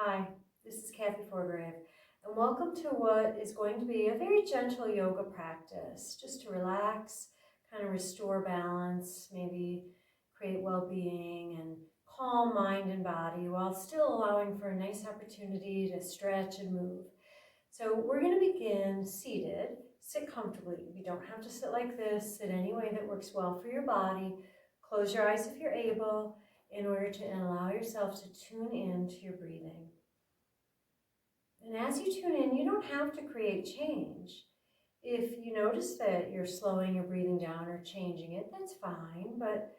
Hi, this is Kathy Forgrave, and welcome to what is going to be a very gentle yoga practice, just to relax, kind of restore balance, maybe create well-being and calm mind and body while still allowing for a nice opportunity to stretch and move. So we're going to begin seated. Sit comfortably. You don't have to sit like this. Sit any way that works well for your body. Close your eyes if you're able, in order to allow yourself to tune in to your breathing. And as you tune in, you don't have to create change. If you notice that you're slowing your breathing down or changing it, that's fine, but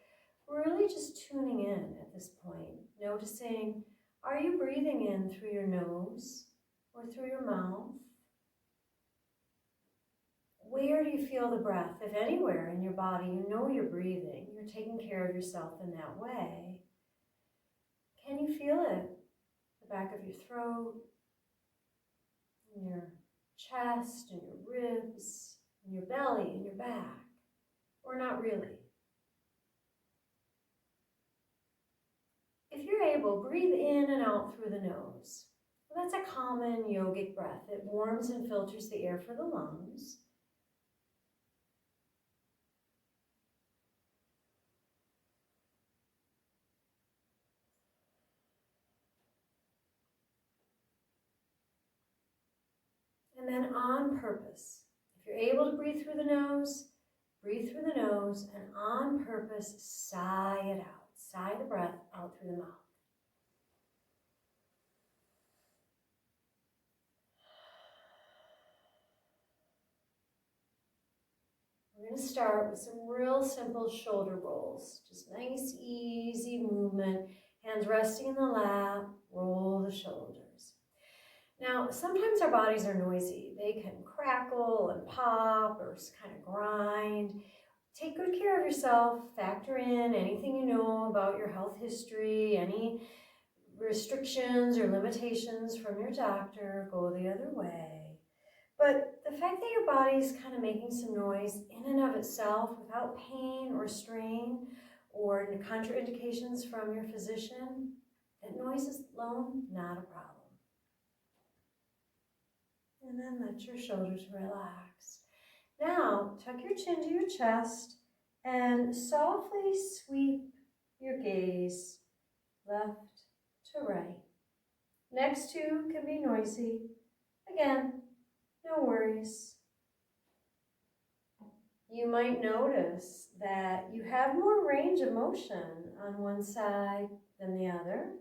we're really just tuning in at this point, noticing, are you breathing in through your nose or through your mouth? Where do you feel the breath? If anywhere in your body, you know you're breathing, you're taking care of yourself in that way. Can you feel it? The back of your throat, in your chest, in your ribs, in your belly, in your back, or not really? If you're able, breathe in and out through the nose. Well, that's a common yogic breath. It warms and filters the air for the lungs. And then on purpose, if you're able to breathe through the nose, and on purpose, sigh it out. Sigh the breath out through the mouth. We're going to start with some real simple shoulder rolls. Just nice, easy movement. Hands resting in the lap, roll the shoulders. Now, sometimes our bodies are noisy. They can crackle and pop or kind of grind. Take good care of yourself. Factor in anything you know about your health history, any restrictions or limitations from your doctor. Go the other way. But the fact that your body is kind of making some noise in and of itself without pain or strain or contraindications from your physician, that noise is alone not a problem. And then let your shoulders relax. Now, tuck your chin to your chest and softly sweep your gaze left to right. Next two can be noisy. Again, no worries. You might notice that you have more range of motion on one side than the other.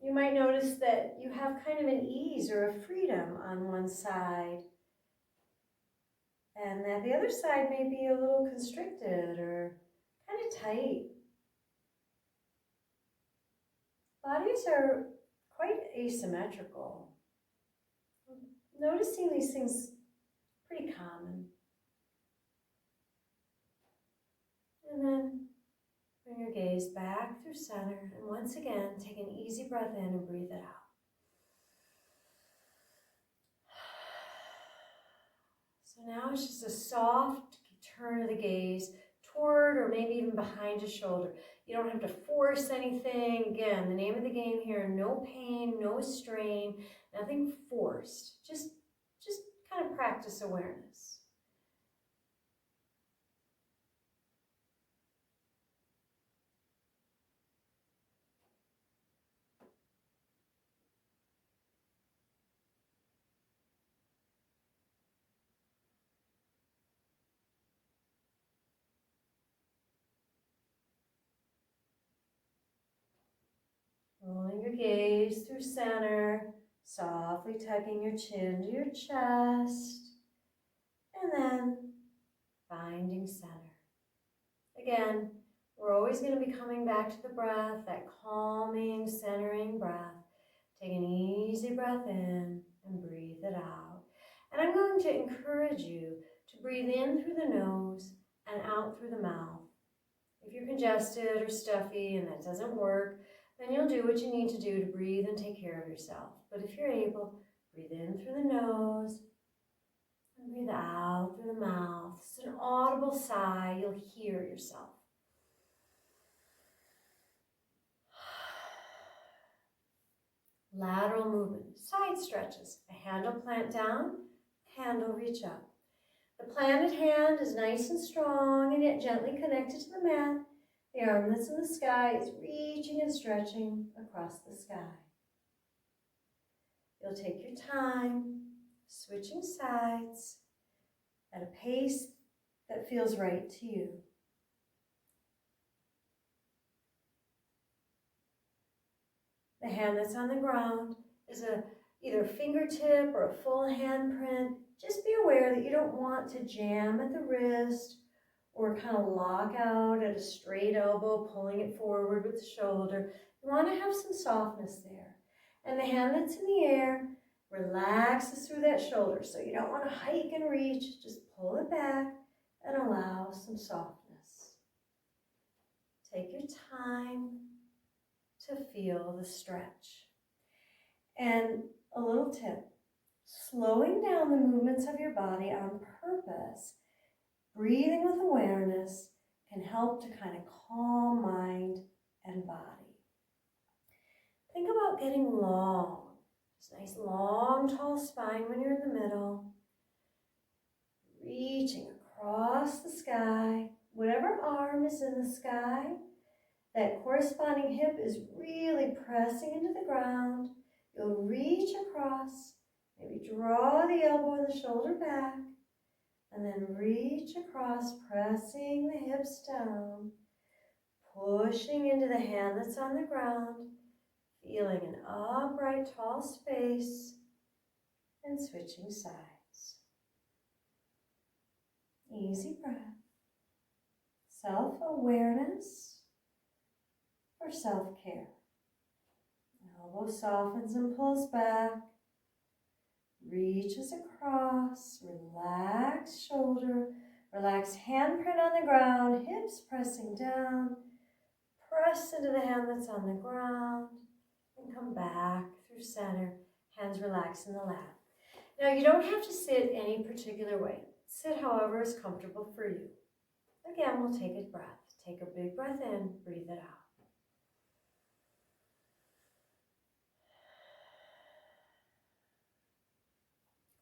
You might notice that you have kind of an ease or a freedom on one side, and that the other side may be a little constricted or kind of tight. Bodies are quite asymmetrical. Noticing these things pretty common. And then bring your gaze back through center, and once again, take an easy breath in and breathe it out. So now it's just a soft turn of the gaze toward or maybe even behind your shoulder. You don't have to force anything. Again, the name of the game here, no pain, no strain, nothing forced. Just kind of practice awareness. Rolling your gaze through center, softly tucking your chin to your chest, and then finding center. Again, we're always going to be coming back to the breath, that calming, centering breath. Take an easy breath in and breathe it out. And I'm going to encourage you to breathe in through the nose and out through the mouth. If you're congested or stuffy and that doesn't work, then you'll do what you need to do to breathe and take care of yourself. But if you're able, breathe in through the nose and breathe out through the mouth. It's an audible sigh. You'll hear yourself. Lateral movement, side stretches. A hand will plant down, a hand will reach up. The planted hand is nice and strong and yet gently connected to the mat. The arm that's in the sky is reaching and stretching across the sky. You'll take your time, switching sides at a pace that feels right to you. The hand that's on the ground is either a fingertip or a full handprint. Just be aware that you don't want to jam at the wrist or kind of lock out at a straight elbow, pulling it forward with the shoulder. You want to have some softness there. And the hand that's in the air relaxes through that shoulder. So you don't want to hike and reach, just pull it back and allow some softness. Take your time to feel the stretch. And a little tip, slowing down the movements of your body on purpose, breathing with awareness, can help to kind of calm mind and body. Think about getting long. Just nice, long, tall spine when you're in the middle. Reaching across the sky. Whatever arm is in the sky, that corresponding hip is really pressing into the ground. You'll reach across, maybe draw the elbow and the shoulder back, and then reach across, pressing the hips down, pushing into the hand that's on the ground, feeling an upright, tall space, and switching sides. Easy breath. Self-awareness for self-care. Elbow softens and pulls back. Reaches across. Relax shoulder. Relax handprint on the ground. Hips pressing down. Press into the hand that's on the ground. And come back through center. Hands relax in the lap. Now you don't have to sit any particular way. Sit however is comfortable for you. Again, we'll take a breath. Take a big breath in, breathe it out.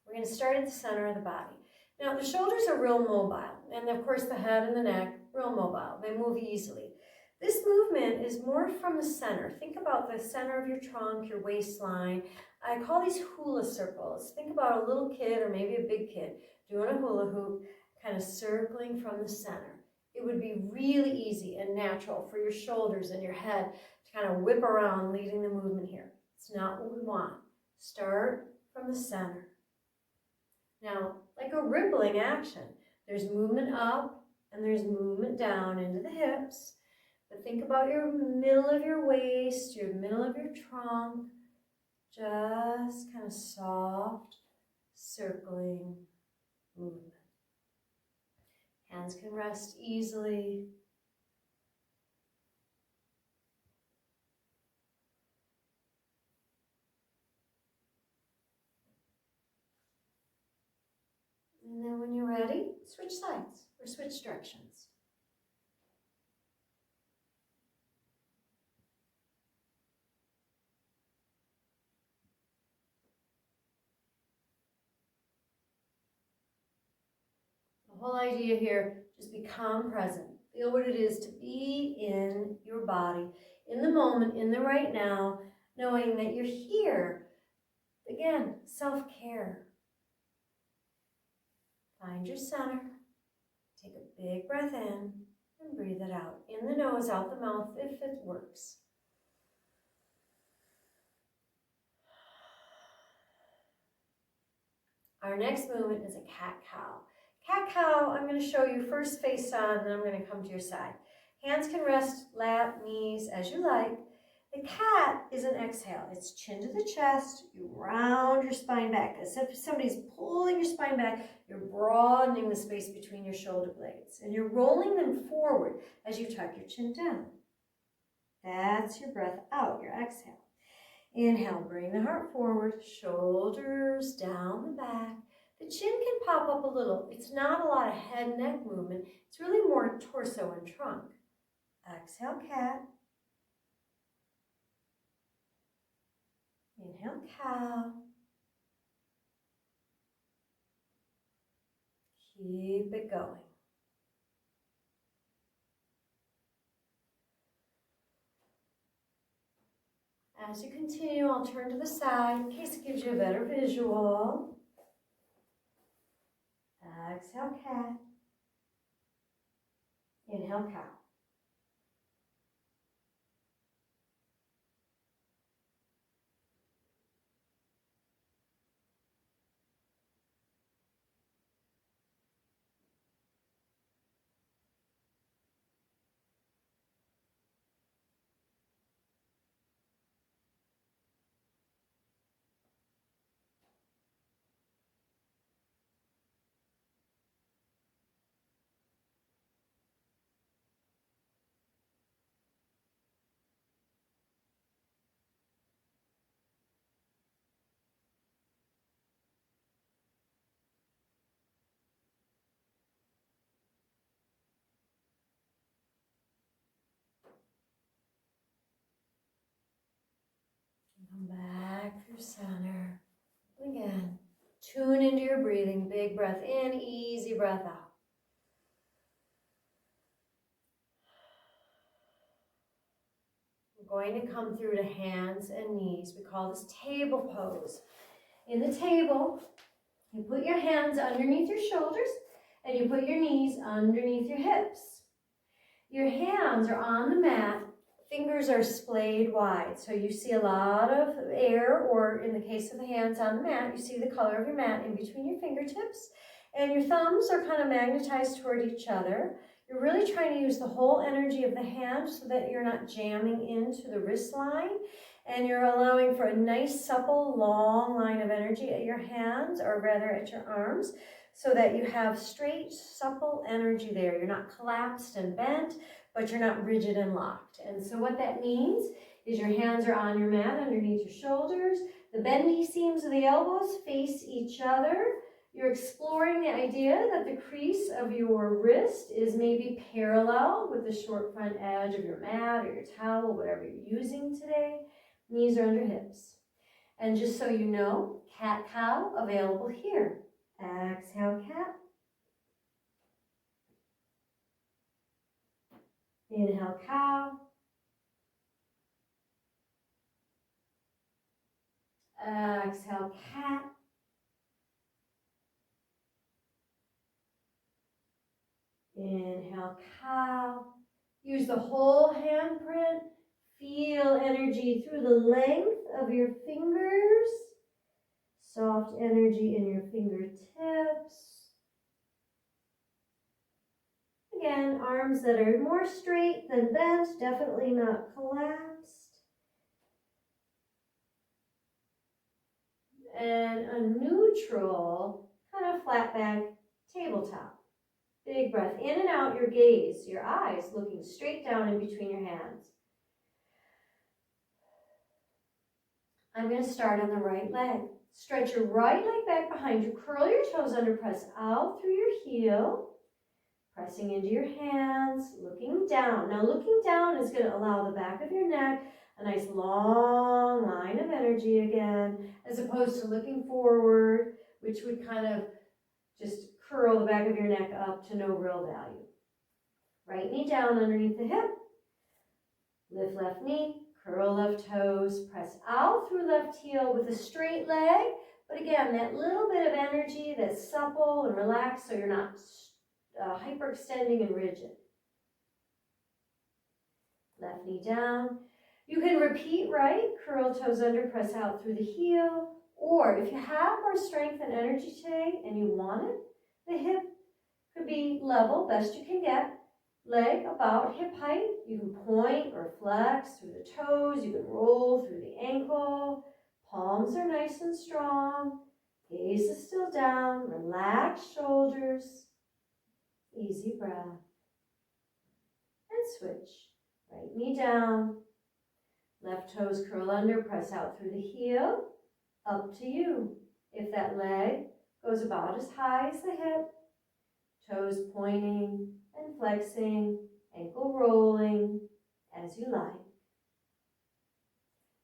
We're going to start at the center of the body. Now, the shoulders are real mobile, and of course the head and the neck, real mobile. They move easily. This movement is more from the center. Think about the center of your trunk, your waistline. I call these hula circles. Think about a little kid or maybe a big kid doing a hula hoop, kind of circling from the center. It would be really easy and natural for your shoulders and your head to kind of whip around leading the movement here. It's not what we want. Start from the center. Now, like a rippling action, there's movement up and there's movement down into the hips. But think about your middle of your waist, your middle of your trunk, just kind of soft, circling movement. Hands can rest easily. And then when you're ready, switch sides or switch directions. The whole idea here, just become present. Feel what it is to be in your body, in the moment, in the right now, knowing that you're here. Again, self-care. Find your center. Take a big breath in and breathe it out. In the nose, out the mouth, if it works. Our next movement is a cat-cow. Cat-cow, I'm going to show you first face on, and I'm going to come to your side. Hands can rest, lap, knees, as you like. The cat is an exhale. It's chin to the chest. You round your spine back. As if somebody's pulling your spine back, you're broadening the space between your shoulder blades. And you're rolling them forward as you tuck your chin down. That's your breath out, your exhale. Inhale, bring the heart forward, shoulders down the back. The chin can pop up a little. It's not a lot of head and neck movement. It's really more torso and trunk. Exhale, cat. Inhale, cow. Keep it going. As you continue, I'll turn to the side in case it gives you a better visual. Exhale, cat. Inhale, cow. Come back through center. Again, tune into your breathing. Big breath in, easy breath out. We're going to come through to hands and knees. We call this table pose. In the table, you put your hands underneath your shoulders and you put your knees underneath your hips. Your hands are on the mat. Fingers are splayed wide, so you see a lot of air, or in the case of the hands on the mat, you see the color of your mat in between your fingertips, and your thumbs are kind of magnetized toward each other. You're really trying to use the whole energy of the hand so that you're not jamming into the wrist line, and you're allowing for a nice, supple, long line of energy at your hands, or rather at your arms, so that you have straight, supple energy there. You're not collapsed and bent, but you're not rigid and locked. And so what that means is your hands are on your mat underneath your shoulders. The bendy seams of the elbows face each other. You're exploring the idea that the crease of your wrist is maybe parallel with the short front edge of your mat or your towel, whatever you're using today. Knees are under hips. And just so you know, cat-cow available here. Exhale, cat. Inhale, cow. Exhale, cat. Inhale, cow. Use the whole handprint. Feel energy through the length of your fingers. Soft energy in your fingertips. Again, arms that are more straight than bent, definitely not collapsed. And a neutral, kind of flat back tabletop. Big breath in and out, your gaze, your eyes looking straight down in between your hands. I'm going to start on the right leg. Stretch your right leg back behind you. Curl your toes under, press out through your heel. Pressing into your hands, looking down. Now looking down is going to allow the back of your neck a nice long line of energy again, as opposed to looking forward, which would kind of just curl the back of your neck up to no real value. Right knee down underneath the hip. Lift left knee, curl left toes, press out through left heel with a straight leg. But again, that little bit of energy that's supple and relaxed so you're not hyperextending and rigid. Left knee down. You can repeat right, curl toes under, press out through the heel. Or if you have more strength and energy today and you want it, the hip could be level, best you can get. Leg about hip height. You can point or flex through the toes. You can roll through the ankle. Palms are nice and strong. Gaze is still down. Relax shoulders. Easy breath. And switch. Right knee down. Left toes curl under. Press out through the heel. Up to you. If that leg goes about as high as the hip, toes pointing and flexing, ankle rolling, as you like.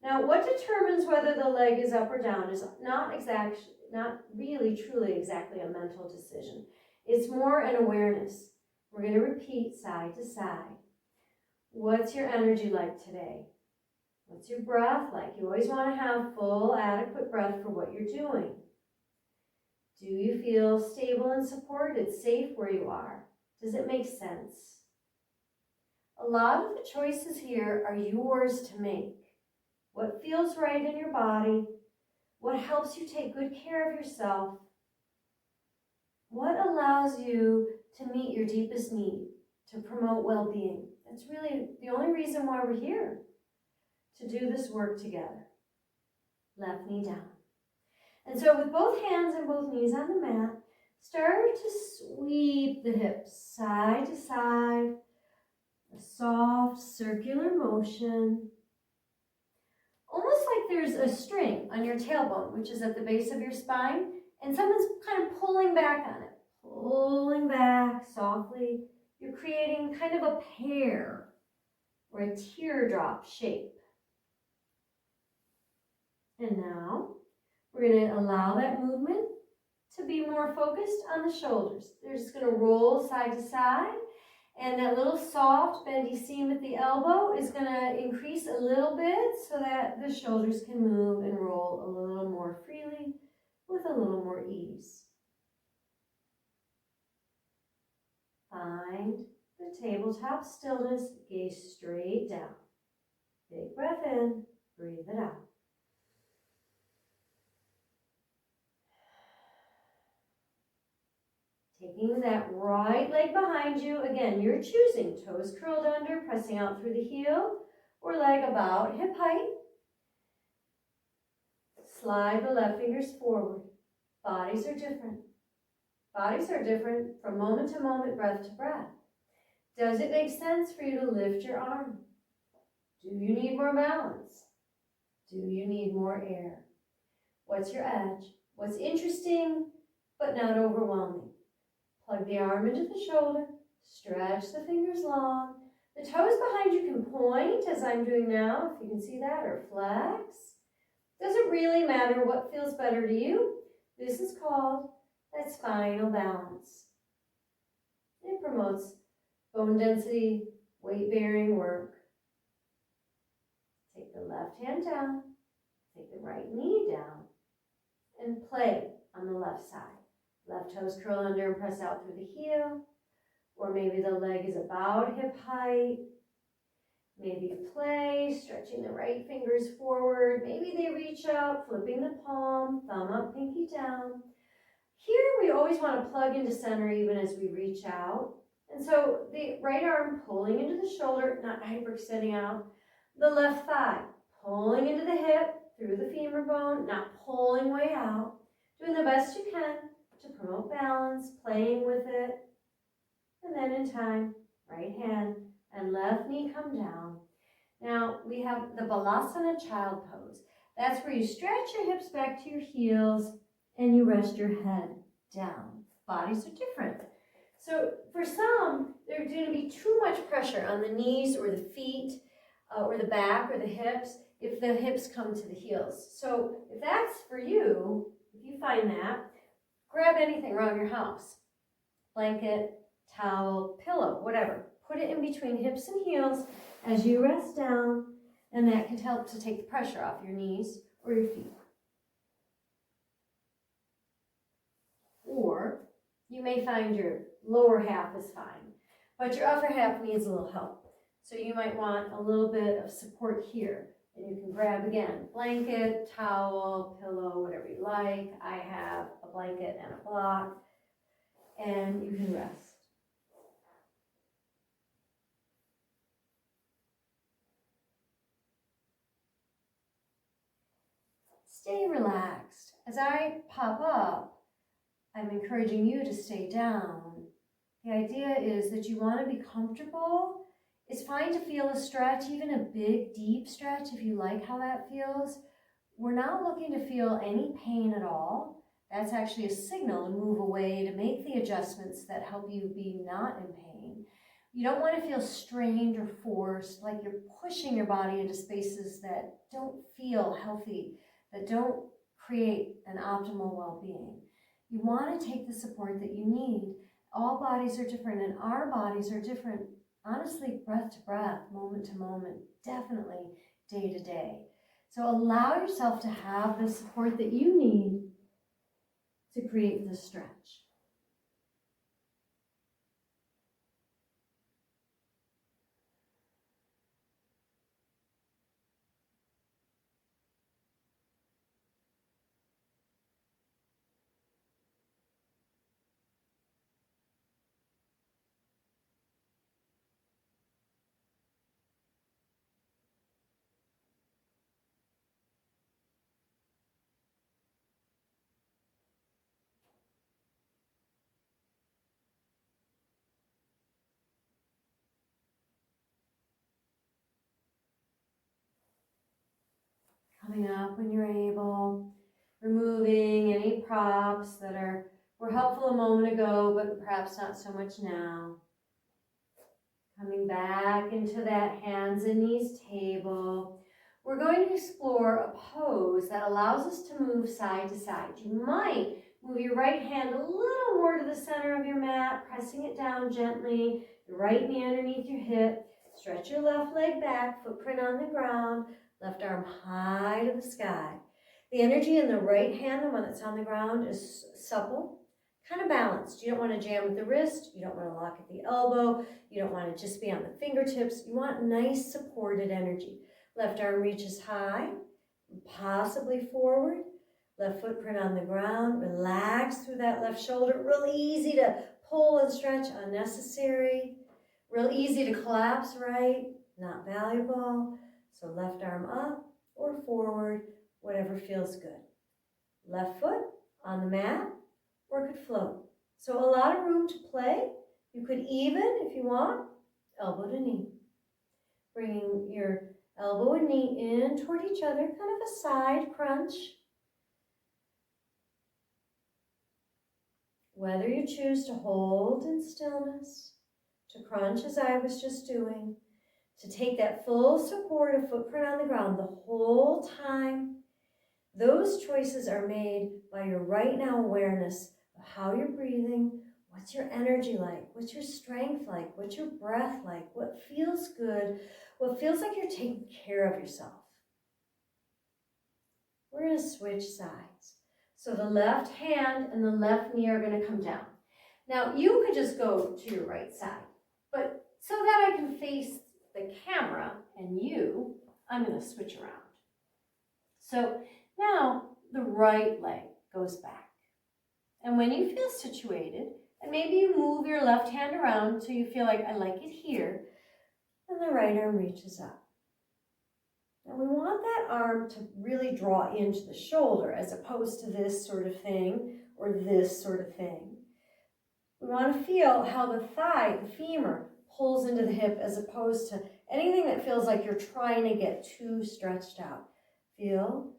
Now, what determines whether the leg is up or down is not really truly exactly a mental decision. It's more an awareness. We're going to repeat side to side. What's your energy like today? What's your breath like? You always want to have full, adequate breath for what you're doing. Do you feel stable and supported, safe where you are? Does it make sense? A lot of the choices here are yours to make. What feels right in your body? What helps you take good care of yourself? What allows you to meet your deepest need, to promote well-being? That's really the only reason why we're here, to do this work together. Left knee down. And so with both hands and both knees on the mat, start to sweep the hips side to side, a soft circular motion. Almost like there's a string on your tailbone, which is at the base of your spine, and someone's kind of pulling back on it. Pulling back softly. You're creating kind of a pear or a teardrop shape. And now we're going to allow that movement to be more focused on the shoulders. They're just going to roll side to side. And that little soft bendy seam at the elbow is going to increase a little bit so that the shoulders can move and roll a little more freely with a little more ease. Find the tabletop stillness, gaze straight down. Big breath in, breathe it out. Taking that right leg behind you, again, you're choosing toes curled under, pressing out through the heel, or leg about hip height. Slide the left fingers forward. Bodies are different. Bodies are different from moment to moment, breath to breath. Does it make sense for you to lift your arm? Do you need more balance? Do you need more air? What's your edge? What's interesting but not overwhelming? Plug the arm into the shoulder, stretch the fingers long. The toes behind you can point, as I'm doing now, if you can see that, or flex. Doesn't really matter what feels better to you. This is called that spinal balance. It promotes bone density, weight-bearing work. Take the left hand down, take the right knee down, and play on the left side. Left toes curl under and press out through the heel. Or maybe the leg is about hip height. Maybe play, stretching the right fingers forward. Maybe they reach out, flipping the palm, thumb up, pinky down. Here we always want to plug into center even as we reach out. And so the right arm pulling into the shoulder, not hyperextending out. The left thigh pulling into the hip, through the femur bone, not pulling way out. Doing the best you can to promote balance, playing with it. And then in time, right hand and left knee come down. Now we have the Balasana child pose. That's where you stretch your hips back to your heels and you rest your head down. Bodies are different. So for some, there's going to be too much pressure on the knees or the feet or the back or the hips if the hips come to the heels. So if that's for you, if you find that, grab anything around your house. Blanket, towel, pillow, whatever. Put it in between hips and heels as you rest down, and that can help to take the pressure off your knees or your feet. Or you may find your lower half is fine, but your upper half needs a little help. So you might want a little bit of support here. And you can grab, again, blanket, towel, pillow, whatever you like. I have a blanket and a block, and you can rest. Stay relaxed. As I pop up, I'm encouraging you to stay down. The idea is that you want to be comfortable. It's fine to feel a stretch, even a big, deep stretch if you like how that feels. We're not looking to feel any pain at all. That's actually a signal to move away, to make the adjustments that help you be not in pain. You don't want to feel strained or forced, like you're pushing your body into spaces that don't feel healthy, that don't create an optimal well-being. You want to take the support that you need. All bodies are different, and our bodies are different, honestly, breath to breath, moment to moment, definitely day to day. So allow yourself to have the support that you need to create this stretch. Coming up when you're able, removing any props that were helpful a moment ago, but perhaps not so much now. Coming back into that hands and knees table. We're going to explore a pose that allows us to move side to side. You might move your right hand a little more to the center of your mat, pressing it down gently, your right knee underneath your hip. Stretch your left leg back, footprint on the ground, left arm high to the sky. The energy in the right hand, the one that's on the ground, is supple, kind of balanced. You don't want to jam with the wrist. You don't want to lock at the elbow. You don't want to just be on the fingertips. You want nice supported energy. Left arm reaches high, possibly forward. Left footprint on the ground. Relax through that left shoulder. Real easy to pull and stretch, unnecessary. Real easy to collapse right, not valuable. So left arm up or forward, whatever feels good. Left foot on the mat, or could float. So a lot of room to play. You could even, if you want, elbow to knee. Bringing your elbow and knee in toward each other, kind of a side crunch. Whether you choose to hold in stillness, to crunch as I was just doing, to take that full support of footprint on the ground the whole time, those choices are made by your right now awareness of how you're breathing, what's your energy like, what's your strength like, what's your breath like, what feels good, what feels like you're taking care of yourself. We're going to switch sides. So the left hand and the left knee are going to come down. Now you could just go to your right side, but so that I can face the camera and you, I'm going to switch around. So now the right leg goes back. And when you feel situated, and maybe you move your left hand around so you feel like I like it here, and the right arm reaches up. Now we want that arm to really draw into the shoulder as opposed to this sort of thing or this sort of thing. We want to feel how the thigh, the femur, pulls into the hip as opposed to anything that feels like you're trying to get too stretched out. Feel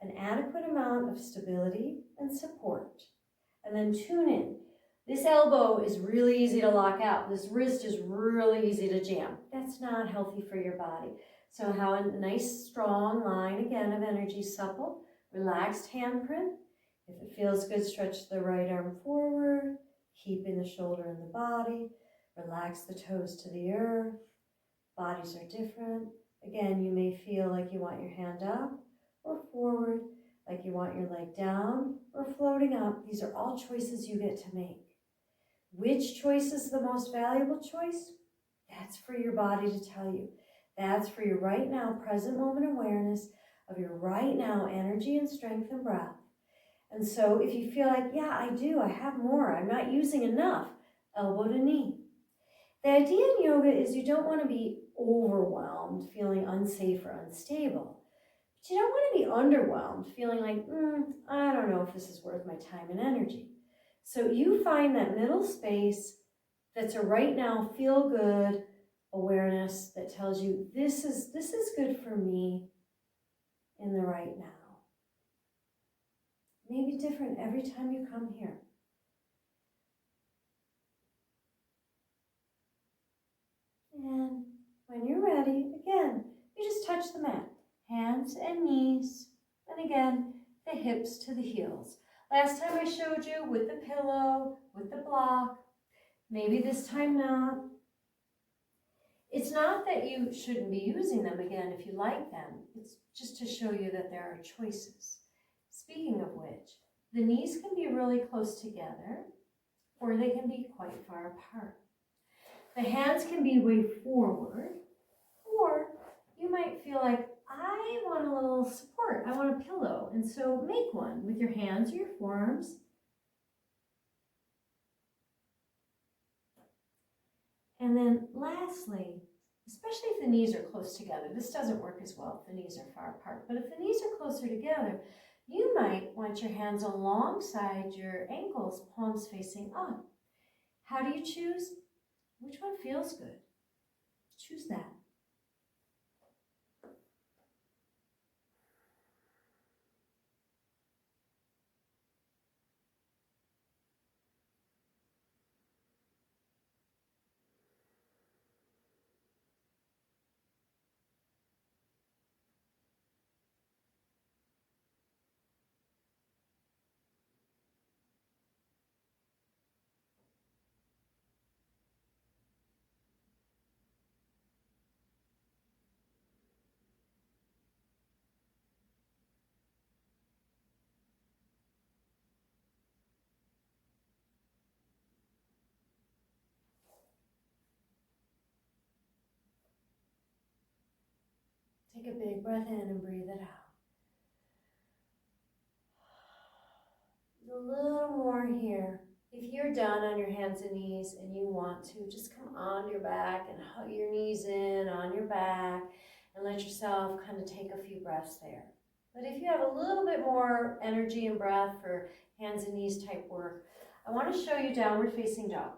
an adequate amount of stability and support. And then tune in. This elbow is really easy to lock out. This wrist is really easy to jam. That's not healthy for your body. So how a nice strong line again of energy, supple, relaxed handprint. If it feels good, stretch the right arm forward, keeping the shoulder in the body. Relax the toes to the earth. Bodies are different. Again, you may feel like you want your hand up or forward, like you want your leg down or floating up. These are all choices you get to make. Which choice is the most valuable choice? That's for your body to tell you. That's for your right now present moment awareness of your right now energy and strength and breath. And so if you feel like, yeah, I do, I have more, I'm not using enough, elbow to knee. The idea in yoga is you don't want to be overwhelmed, feeling unsafe or unstable. But you don't want to be underwhelmed, feeling like, I don't know if this is worth my time and energy. So you find that middle space that's a right now feel good awareness that tells you this is good for me in the right now. Maybe different every time you come here. And when you're ready, again, you just touch the mat. Hands and knees. And again, the hips to the heels. Last time I showed you with the pillow, with the block. Maybe this time not. It's not that you shouldn't be using them again if you like them. It's just to show you that there are choices. Speaking of which, the knees can be really close together or they can be quite far apart. The hands can be way forward, or you might feel like, I want a little support. I want a pillow. And so make one with your hands or your forearms. And then lastly, especially if the knees are close together, this doesn't work as well if the knees are far apart, but if the knees are closer together, you might want your hands alongside your ankles, palms facing up. How do you choose? Which one feels good? Choose that. Take a big breath in and breathe it out. A little more here. If you're done on your hands and knees and you want to, just come on your back and hug your knees in on your back and let yourself kind of take a few breaths there. But if you have a little bit more energy and breath for hands and knees type work, I want to show you downward facing dog.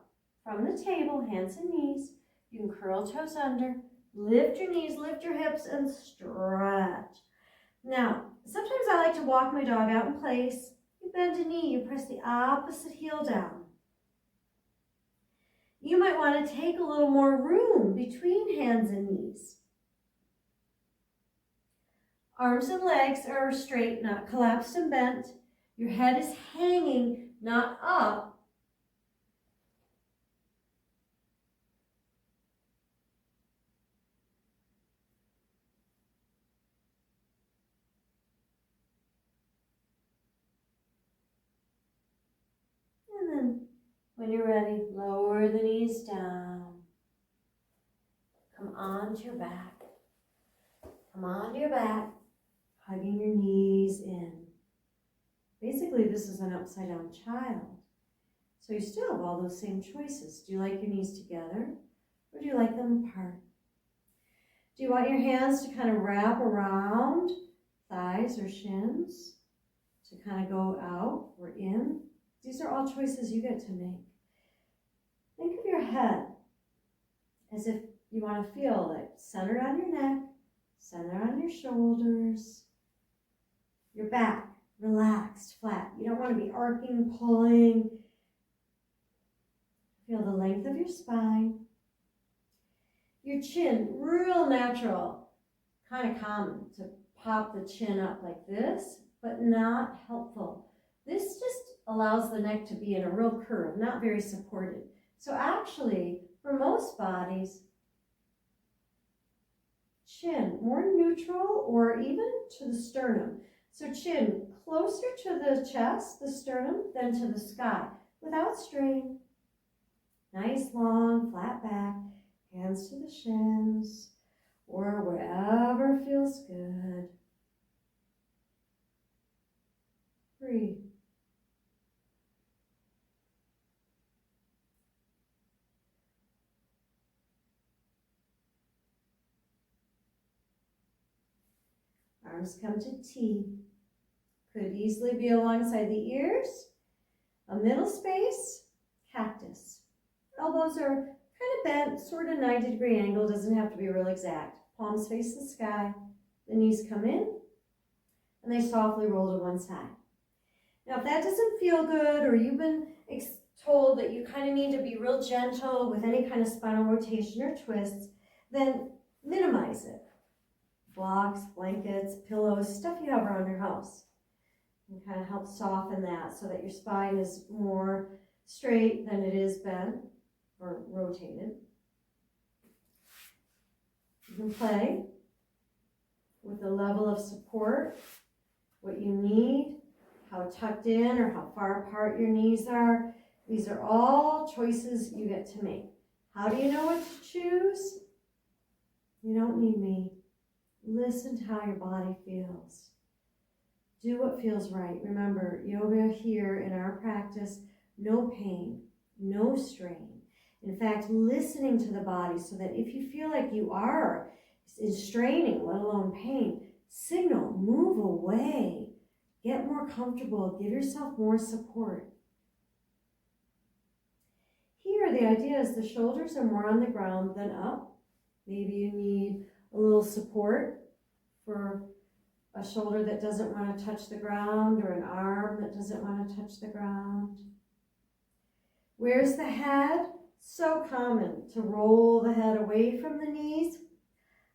From the table, hands and knees, you can curl toes under, lift your knees, lift your hips, and stretch. Now, sometimes I like to walk my dog out in place. You bend a knee, you press the opposite heel down. You might want to take a little more room between hands and knees. Arms and legs are straight, not collapsed and bent. Your head is hanging, not up. And then, when you're ready, lower the knees down. Come onto your back. Come onto your back, hugging your knees in. Basically, this is an upside down child. So you still have all those same choices. Do you like your knees together or do you like them apart? Do you want your hands to kind of wrap around thighs or shins to kind of go out or in? These are all choices you get to make. Think of your head as if you want to feel like centered on your neck, centered on your shoulders, your back relaxed, flat. You don't want to be arcing, pulling. Feel the length of your spine. Your chin, real natural, kind of common to pop the chin up like this, but not helpful. This just allows the neck to be in a real curve, not very supported. So actually, for most bodies, chin more neutral or even to the sternum. So chin closer to the chest, the sternum, than to the sky, without strain. Nice, long, flat back, hands to the shins, or wherever feels good. Breathe. Arms come to T. Could easily be alongside the ears. A middle space, cactus. Elbows are kind of bent, sort of 90-degree angle, doesn't have to be real exact. Palms face the sky, the knees come in, and they softly roll to one side. Now, if that doesn't feel good, or you've been told that you kind of need to be real gentle with any kind of spinal rotation or twists, then minimize it. Blocks, blankets, pillows, stuff you have around your house. And kind of help soften that so that your spine is more straight than it is bent or rotated. You can play with the level of support, what you need, how tucked in or how far apart your knees are. These are all choices you get to make. How do you know what to choose? You don't need me. Listen to how your body feels. Do what feels right. Remember, yoga here in our practice, no pain, no strain. In fact, listening to the body so that if you feel like you are in straining, let alone pain, signal, move away. Get more comfortable. Give yourself more support. Here, the idea is the shoulders are more on the ground than up. Maybe you need a little support for a shoulder that doesn't want to touch the ground or an arm that doesn't want to touch the ground. Where's the head? So common to roll the head away from the knees.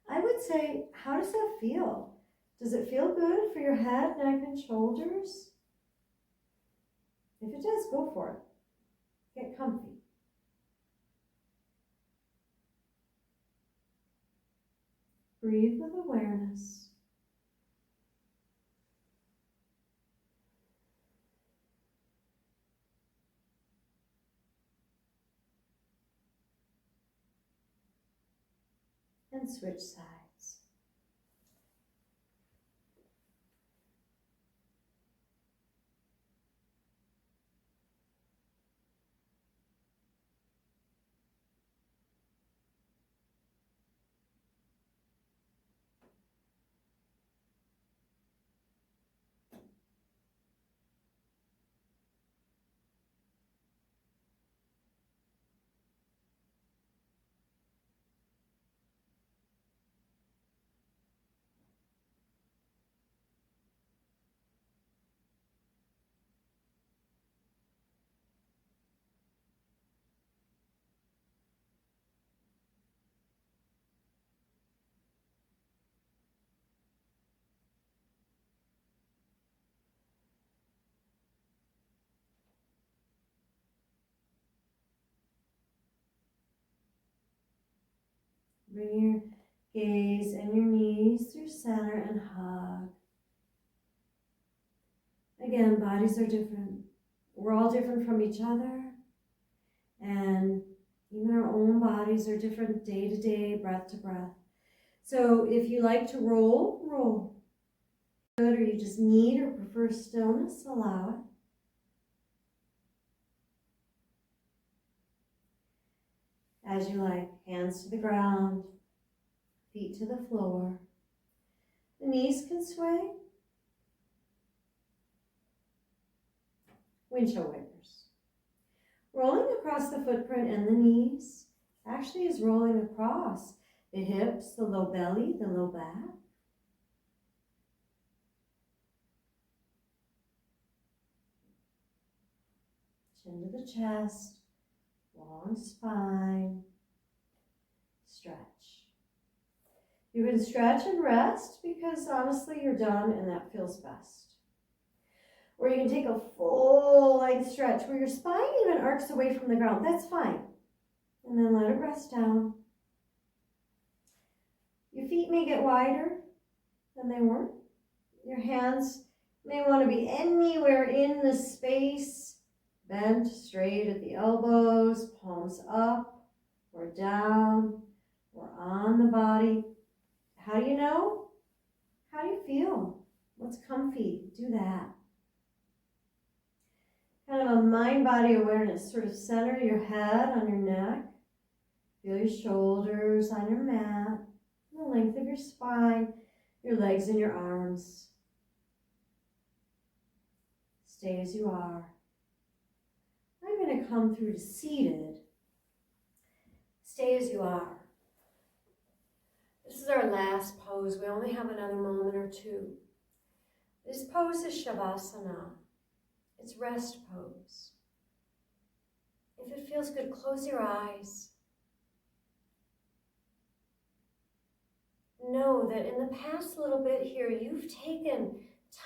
I would say, how does that feel? Does it feel good for your head, neck, and shoulders? If it does, go for it. Get comfy. Breathe with awareness. And switch sides. Bring your gaze and your knees through center and hug. Again, bodies are different. We're all different from each other. And even our own bodies are different day to day, breath to breath. So if you like to roll, roll. Good, or you just need or prefer stillness, allow it. As you like, hands to the ground, feet to the floor. The knees can sway. Windshield wipers. Rolling across the footprint and the knees actually is rolling across the hips, the low belly, the low back. Chin to the chest, long spine, stretch. You can stretch and rest because honestly you're done and that feels best. Or you can take a full length stretch where your spine even arcs away from the ground. That's fine. And then let it rest down. Your feet may get wider than they were. Your hands may want to be anywhere in the space, bent straight at the elbows, palms up or down or on the body. How do you know? How do you feel? What's comfy? Do that. Kind of a mind-body awareness. Sort of center your head on your neck. Feel your shoulders on your mat. The length of your spine, your legs and your arms. Stay as you are. I'm going to come through to seated. Stay as you are. This is our last pose. We only have another moment or two. This pose is Savasana. It's rest pose. If it feels good, close your eyes. Know that in the past little bit here, you've taken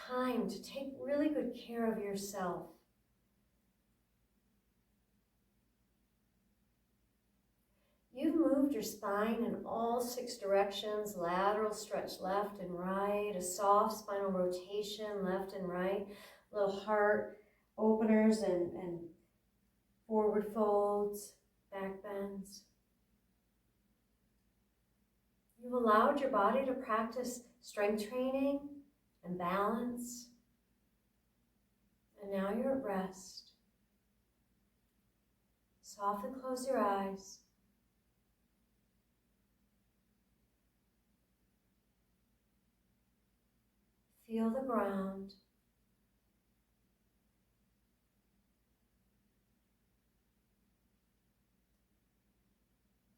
time to take really good care of yourself. You've moved your spine in all 6 directions, lateral stretch left and right, a soft spinal rotation left and right, little heart openers and forward folds, back bends. You've allowed your body to practice strength training and balance. And now you're at rest. Softly close your eyes. Feel the ground.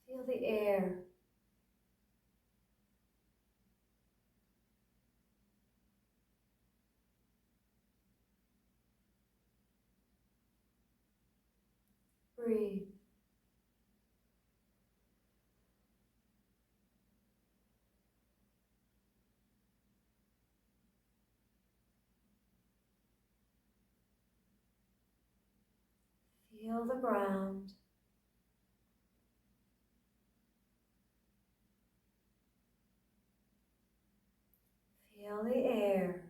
Feel the air. Breathe. Feel the ground. Feel the air.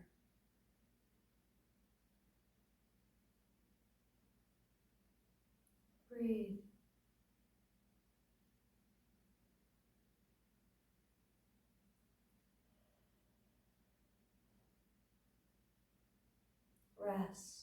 Breathe. Rest.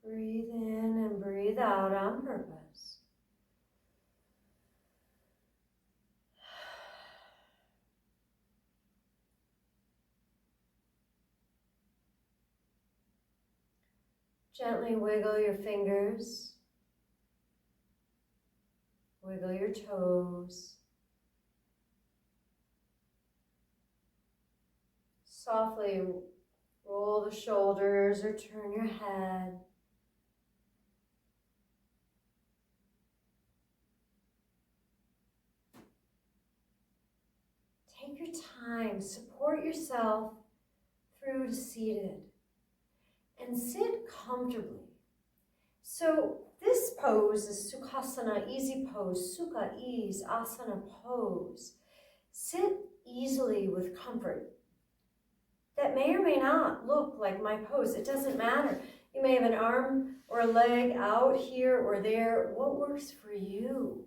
Breathe in and breathe out on purpose. Gently wiggle your fingers. Wiggle your toes. Softly roll the shoulders or turn your head. Take your time, support yourself through to seated, and sit comfortably. So this pose is Sukhasana, easy pose, Sukha, ease, Asana, pose. Sit easily with comfort. That may or may not look like my pose. It doesn't matter. You may have an arm or a leg out here or there. What works for you?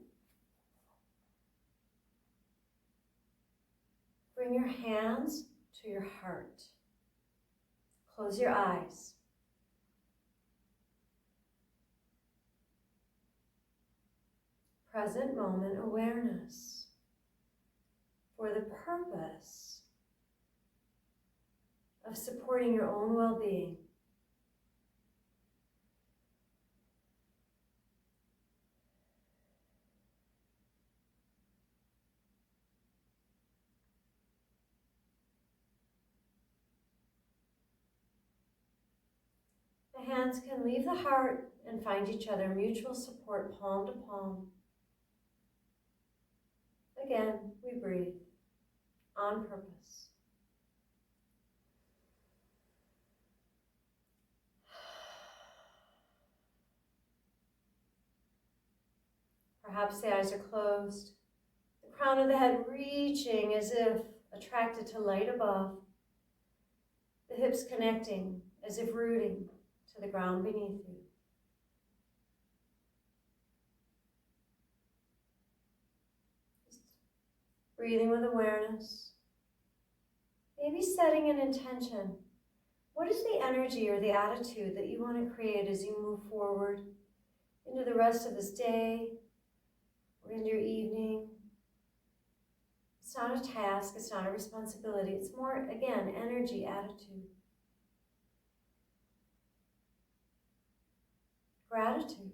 Bring your hands to your heart. Close your eyes. Present moment awareness for the purpose of supporting your own well-being. The hands can leave the heart and find each other, mutual support, palm to palm. Again, we breathe on purpose. Perhaps the eyes are closed, the crown of the head reaching as if attracted to light above, the hips connecting as if rooting to the ground beneath you. Just breathing with awareness. Maybe setting an intention. What is the energy or the attitude that you want to create as you move forward into the rest of this day or into your evening? It's not a task, it's not a responsibility. It's more, again, energy, attitude. Gratitude.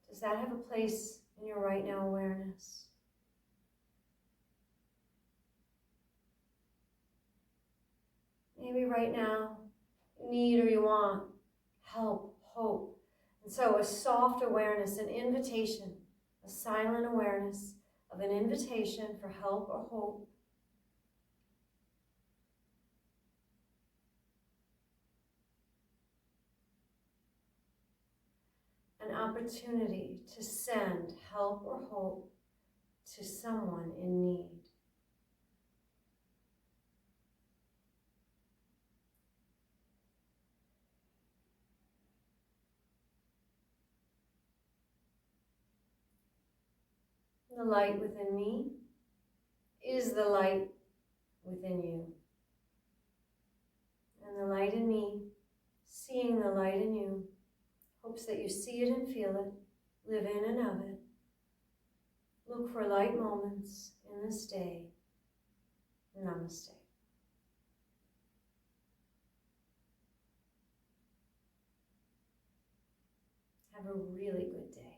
Does that have a place in your right now awareness? Maybe right now you need or you want help, hope. And so a soft awareness, an invitation, a silent awareness of an invitation for help or hope. An opportunity to send help or hope to someone in need. The light within me is the light within you. And the light in me, seeing the light in you, hopes that you see it and feel it, live in and of it. Look for light moments in this day. Namaste. Have a really good day.